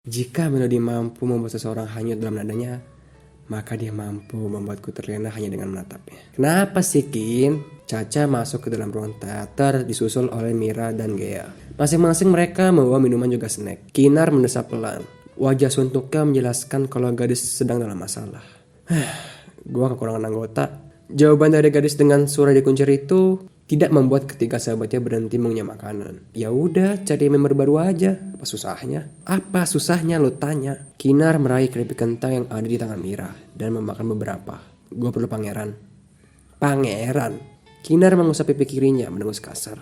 Jika melodi mampu membuat seseorang hanyut dalam nadanya, maka dia mampu membuatku terlena hanya dengan menatapnya. Kenapa sih, Kin? Caca masuk ke dalam ruang teater disusul oleh Mira dan Gea. Masing-masing mereka membawa minuman juga snack. Kinar mendesap pelan. Wajah suntuknya menjelaskan kalau gadis sedang dalam masalah. Gua kekurangan anggota. Jawaban dari gadis dengan suara dikuncir itu tidak membuat ketiga sahabatnya berhenti mengunyah makanan. Ya udah, cari member baru aja. Apa susahnya? Apa susahnya lo tanya? Kinar meraih keripik kentang yang ada di tangan Mira dan memakan beberapa. Gue perlu pangeran. Pangeran? Kinar mengusap pipi kirinya mendengus kasar.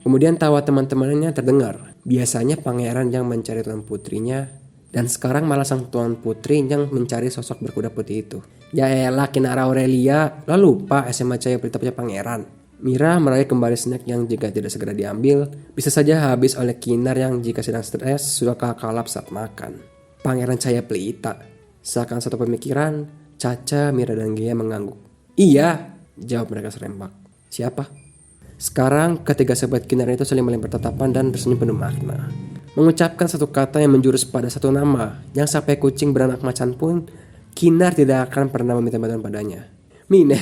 Kemudian tawa teman-temannya terdengar. Biasanya pangeran yang mencari tuan putrinya, dan sekarang malah sang tuan putri yang mencari sosok berkuda putih itu. Ya elah, Kinar Aurelia, lo lupa SMA Cahaya Pelita punya pangeran. Mira meraih kembali snack yang jika tidak segera diambil, bisa saja habis oleh Kinar yang jika sedang stres sudah kalap saat makan. Pangeran Cahaya Pelita. Seakan satu pemikiran, Caca, Mira dan Gea mengangguk. Iya, jawab mereka serempak. Siapa? Sekarang ketiga sahabat Kinar itu saling melempar tatapan dan tersenyum penuh makna. Mengucapkan satu kata yang menjurus pada satu nama, yang sampai kucing beranak macan pun, Kinar tidak akan pernah meminta bantuan padanya. Mine,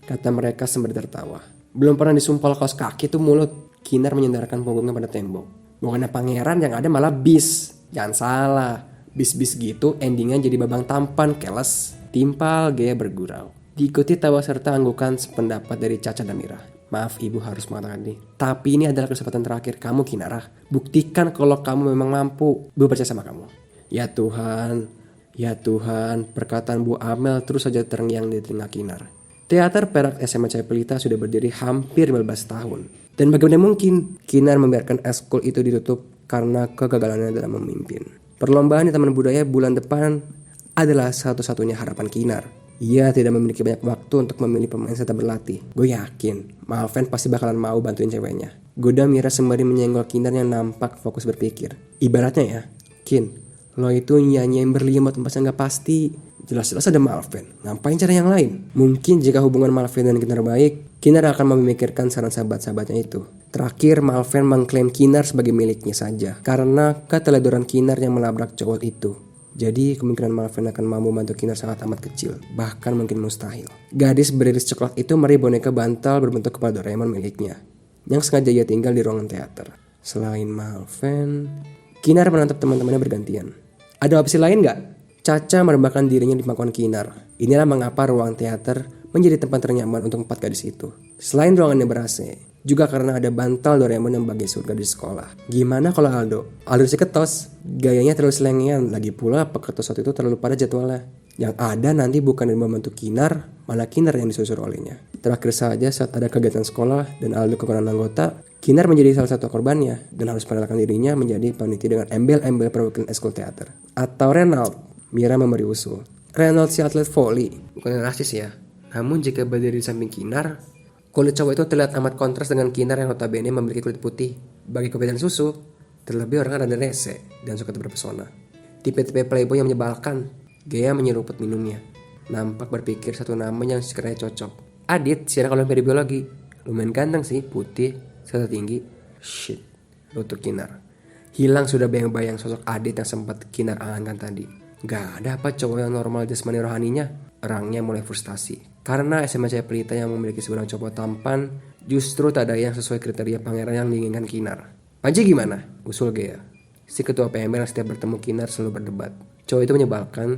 kata mereka sembari tertawa. Belum pernah disumpal kaos kaki tuh mulut. Kinar menyandarkan punggungnya pada tembok. Bukannya pangeran, yang ada malah bis. Jangan salah, bis-bis gitu endingnya jadi babang tampan, keles. Timpal Gea bergurau. Diikuti tawa serta anggukan sependapat dari Caca dan Mira. Maaf, ibu harus mengatakan ini, tapi ini adalah kesempatan terakhir kamu, Kinara. Buktikan kalau kamu memang mampu. Bu percaya sama kamu. Ya Tuhan, ya Tuhan, perkataan Bu Amel terus saja terngiang di telinga Kinar. Teater Perak SMA Cahaya Pelita sudah berdiri hampir 15 tahun. Dan bagaimana mungkin Kinar membiarkan ekskul itu ditutup karena kegagalannya dalam memimpin. Perlombaan di Taman Budaya bulan depan adalah satu-satunya harapan Kinar. Ia tidak memiliki banyak waktu untuk memilih pemain serta berlatih. Gue yakin Malven pasti bakalan mau bantuin ceweknya. Goda Mira sembari menyenggol Kinar yang nampak fokus berpikir. Ibaratnya ya, Kin, lo itu nyanyiin berlian buat tempat yang gak pasti. Jelas-jelas ada Malven, ngapain cara yang lain? Mungkin jika hubungan Malven dan Kinar baik, Kinar akan memikirkan saran sahabat-sahabatnya itu. Terakhir, Malven mengklaim Kinar sebagai miliknya saja karena keteledoran Kinar yang melabrak cowok itu. Jadi kemungkinan Malven akan mampu membantu Kinar sangat amat kecil, bahkan mungkin mustahil. Gadis beriris coklat itu meraih boneka bantal berbentuk kepala Doraemon miliknya, yang sengaja ia tinggal di ruangan teater. Selain Malven, Kinar menatap teman-temannya bergantian. Ada opsi lain gak? Caca merembakan dirinya di pangkuan Kinar. Inilah mengapa ruang teater menjadi tempat ternyaman untuk 4 gadis itu. Selain ruangannya ber-AC, juga karena ada bantal Doraemon yang bagai surga di sekolah. Gimana kalau Aldo? Aldo si ketos, gayanya terlalu selengean. Lagi pula pekertos waktu itu terlalu pada jadwalnya. Yang ada nanti bukan yang membantu Kinar, malah Kinar yang disuruh olehnya. Terakhir saja saat ada kegiatan sekolah dan Aldo kekurangan anggota, Kinar menjadi salah satu korbannya dan harus merelakan dirinya menjadi panitia dengan embel-embel perwakilan ekskul teater. Atau Renald, Mira memberi usul. Renald si atlet volley, bukan rasis ya. Namun jika berdiri di samping Kinar, kulit cowok itu terlihat amat kontras dengan Kinar yang notabene memiliki kulit putih. Bagi kopi dan susu, terlebih orang rada rese dan suka terpesona. Tipe-tipe playboy yang menyebalkan. Gea menyeruput minumnya. Nampak berpikir satu nama yang sekiranya cocok. Adit, si anak olimpiade biologi. Lumayan ganteng sih, putih, serta tinggi. Shit, lutut Kinar. Hilang sudah bayang-bayang sosok Adit yang sempat Kinar angankan tadi. Gak ada apa cowok yang normal jasmani rohaninya. Orangnya mulai frustasi. Karena SMA Cahaya Pelita yang memiliki seorang cowok tampan, justru tak ada yang sesuai kriteria pangeran yang diinginkan Kinar. Panji gimana? Usul Gea. Si ketua PML yang setiap bertemu Kinar selalu berdebat. Cowok itu menyebalkan,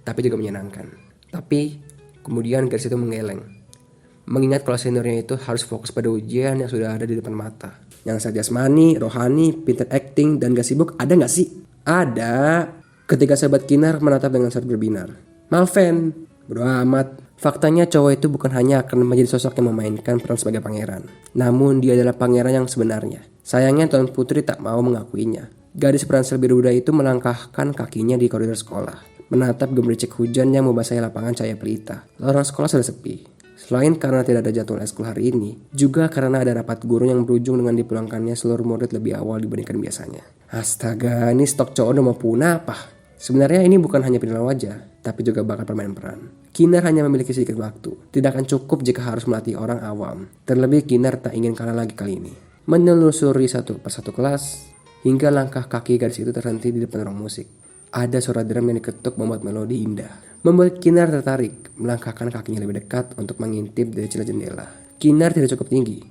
tapi juga menyenangkan. Tapi, kemudian garis itu menggeleng. Mengingat kalau seniornya itu harus fokus pada ujian yang sudah ada di depan mata. Yang saja jasmani, rohani, pintar acting, dan gak sibuk, ada gak sih? Ada. Ketika sahabat Kinar menatap dengan sangat berbinar. Malven, bodo amat. Faktanya cowok itu bukan hanya akan menjadi sosok yang memainkan peran sebagai pangeran, namun dia adalah pangeran yang sebenarnya. Sayangnya Tuan Putri tak mau mengakuinya. Gadis beransel biru muda itu melangkahkan kakinya di koridor sekolah, menatap gemericik hujan yang membasahi lapangan Cahaya Pelita. Lorong sekolah sudah sepi. Selain karena tidak ada jadwal ekskul hari ini, juga karena ada rapat guru yang berujung dengan dipulangkannya seluruh murid lebih awal dibandingkan biasanya. Astaga, ini stok cowok udah mau punah apa? Sebenarnya ini bukan hanya penilaian wajah, tapi juga bakat permainan peran. Kinar hanya memiliki sedikit waktu. Tidak akan cukup jika harus melatih orang awam. Terlebih Kinar tak ingin kalah lagi kali ini. Menelusuri satu persatu kelas, hingga langkah kaki gadis itu terhenti di depan ruang musik. Ada suara drum yang diketuk membuat melodi indah, membuat Kinar tertarik, melangkahkan kakinya lebih dekat untuk mengintip dari celah jendela. Kinar tidak cukup tinggi.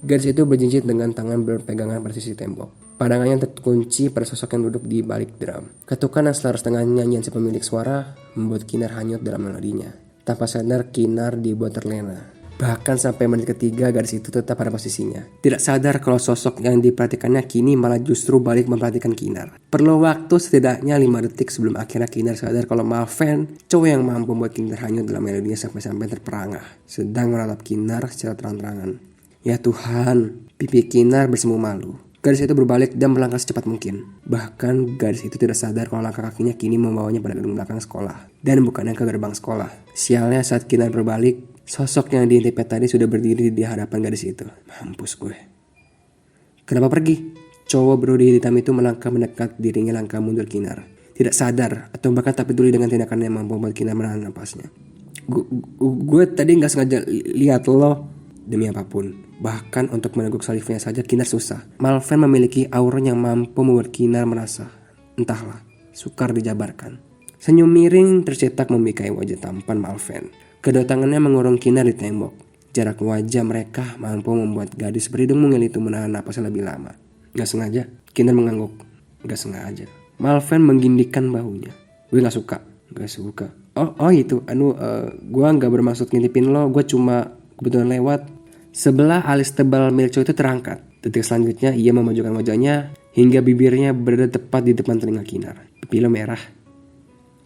Gadis itu berjinjit dengan tangan berpegangan pada sisi tembok. Pandangannya terkunci pada sosok yang duduk di balik drum. Ketukan yang selaras dengan nyanyian si pemilik suara membuat Kinar hanyut dalam melodinya. Tanpa sadar, Kinar dibuat terlena. Bahkan sampai menit ketiga, gadis itu tetap pada posisinya. Tidak sadar kalau sosok yang diperhatikannya kini malah justru balik memperhatikan Kinar. Perlu waktu setidaknya 5 detik sebelum akhirnya Kinar sadar kalau Malven, cowok yang mampu membuat Kinar hanyut dalam melodinya sampai-sampai terperangah, sedang menatap Kinar secara terang-terangan. Ya Tuhan, pipi Kinar bersemu malu. Gadis itu berbalik dan melangkah secepat mungkin. Bahkan gadis itu tidak sadar kalau langkah kakinya kini membawanya pada gedung belakang sekolah, dan bukannya ke gerbang sekolah. Sialnya saat Kinar berbalik, sosok yang diintipnya tadi sudah berdiri di hadapan gadis itu. Mampus gue. Kenapa pergi? Cowok berhoodie hitam itu melangkah mendekat, dirinya langkah mundur Kinar. Tidak sadar atau bahkan tak peduli dengan tindakan yang mampu membuat Kinar menahan napasnya. Gue tadi gak sengaja lihat lo. Demi apapun, bahkan untuk meneguk salivnya saja Kinar susah. Malven memiliki aura yang mampu membuat Kinar merasa, entahlah, sukar dijabarkan. Senyum miring tercetak membikai wajah tampan Malven. Kedua tangannya mengurung Kinar di tembok. Jarak wajah mereka mampu membuat gadis berhidung mungil itu menahan napasnya lebih lama. Gak sengaja, Kinar mengangguk. Gak sengaja. Malven menggindikkan bahunya. Gue gak suka. Oh itu, gue gak bermaksud ngintipin lo. Gue cuma kebetulan lewat. Sebelah alis tebal milik cowok itu terangkat. Detik selanjutnya ia memajukan wajahnya hingga bibirnya berada tepat di depan telinga Kinar. Pupilnya merah.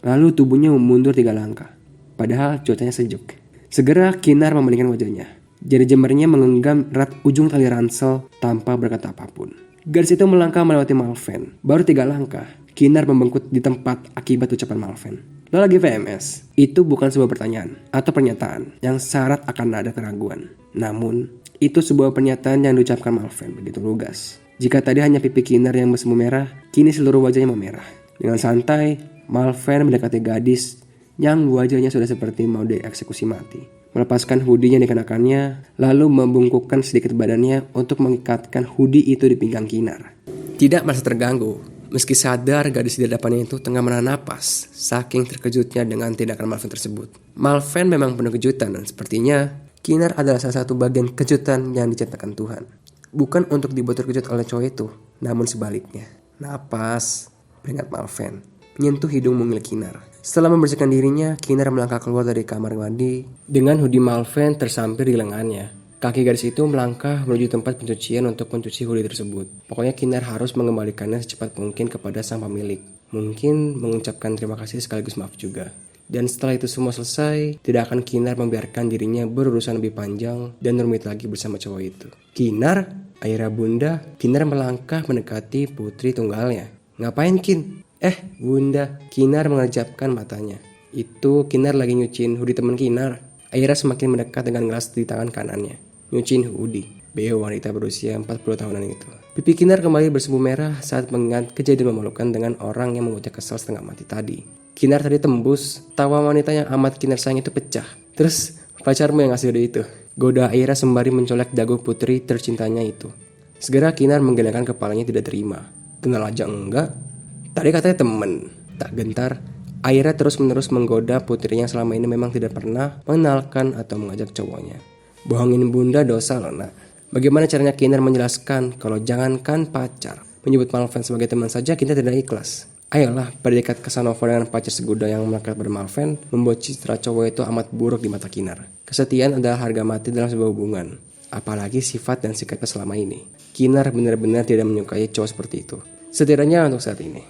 Lalu tubuhnya mundur 3 langkah. Padahal cuacanya sejuk. Segera Kinar memalingkan wajahnya. Jari jemarinya menggenggam erat ujung tali ransel tanpa berkata apapun. Gadis itu melangkah melewati Malven. Baru 3 langkah, Kinar membengkut di tempat akibat ucapan Malven. Lo lagi VMS? Itu bukan sebuah pertanyaan atau pernyataan yang syarat akan ada keraguan. Namun, itu sebuah pernyataan yang diucapkan Malven begitu lugas. Jika tadi hanya pipi Kinar yang bersemu merah, kini seluruh wajahnya memerah. Dengan santai, Malven mendekati gadis yang wajahnya sudah seperti mau dieksekusi mati. Melepaskan hoodie yang dikenakannya, lalu membungkukkan sedikit badannya untuk mengikatkan hoodie itu di pinggang Kinar. Tidak merasa terganggu. Meski sadar gadis di hadapannya itu tengah menahan napas, saking terkejutnya dengan tindakan Malven tersebut. Malven memang penuh kejutan dan sepertinya Kinar adalah salah satu bagian kejutan yang diciptakan Tuhan. Bukan untuk dibuat terkejut oleh cowok itu, namun sebaliknya. Napas, peringat Malven, menyentuh hidung mungil Kinar. Setelah membersihkan dirinya, Kinar melangkah keluar dari kamar mandi dengan hoodie Malven tersampir di lengannya. Kaki gadis itu melangkah menuju tempat pencucian untuk mencuci hoodie tersebut. Pokoknya Kinar harus mengembalikannya secepat mungkin kepada sang pemilik. Mungkin mengucapkan terima kasih sekaligus maaf juga. Dan setelah itu semua selesai, tidak akan Kinar membiarkan dirinya berurusan lebih panjang dan rumit lagi bersama cowok itu. Kinar, ayah bunda, Kinar melangkah mendekati putri tunggalnya. Ngapain Kin? Bunda, Kinar mengerjapkan matanya. Itu Kinar lagi nyuciin hoodie teman Kinar. Aira semakin mendekat dengan gelas di tangan kanannya. Nyuciin hoodie. Beo wanita berusia 40 tahunan itu. Pipi Kinar kembali bersemu merah saat mengingat kejadian memalukan dengan orang yang membuatnya kesal setengah mati tadi. Kinar tadi tembus, tawa wanita yang amat Kinar sayang itu pecah. Terus, pacarmu yang ngasih ide itu? Goda Aira sembari mencolek dagu putri tercintanya itu. Segera Kinar menggelengkan kepalanya tidak terima. Kenal aja enggak? Tadi katanya temen. Tak gentar, Aira terus-menerus menggoda putrinya yang selama ini memang tidak pernah mengenalkan atau mengajak cowoknya. Bohongin bunda dosa loh nak. Bagaimana caranya Kinar menjelaskan kalau jangankan pacar, menyebut Malven sebagai teman saja kita tidak ikhlas. Ayolah, predikat Casanova dengan pacar seguda yang melekat pada Malven membuat citra cowok itu amat buruk di mata Kinar. Kesetiaan adalah harga mati dalam sebuah hubungan. Apalagi sifat dan sikapnya selama ini. Kinar benar-benar tidak menyukai cowok seperti itu. Setidaknya untuk saat ini.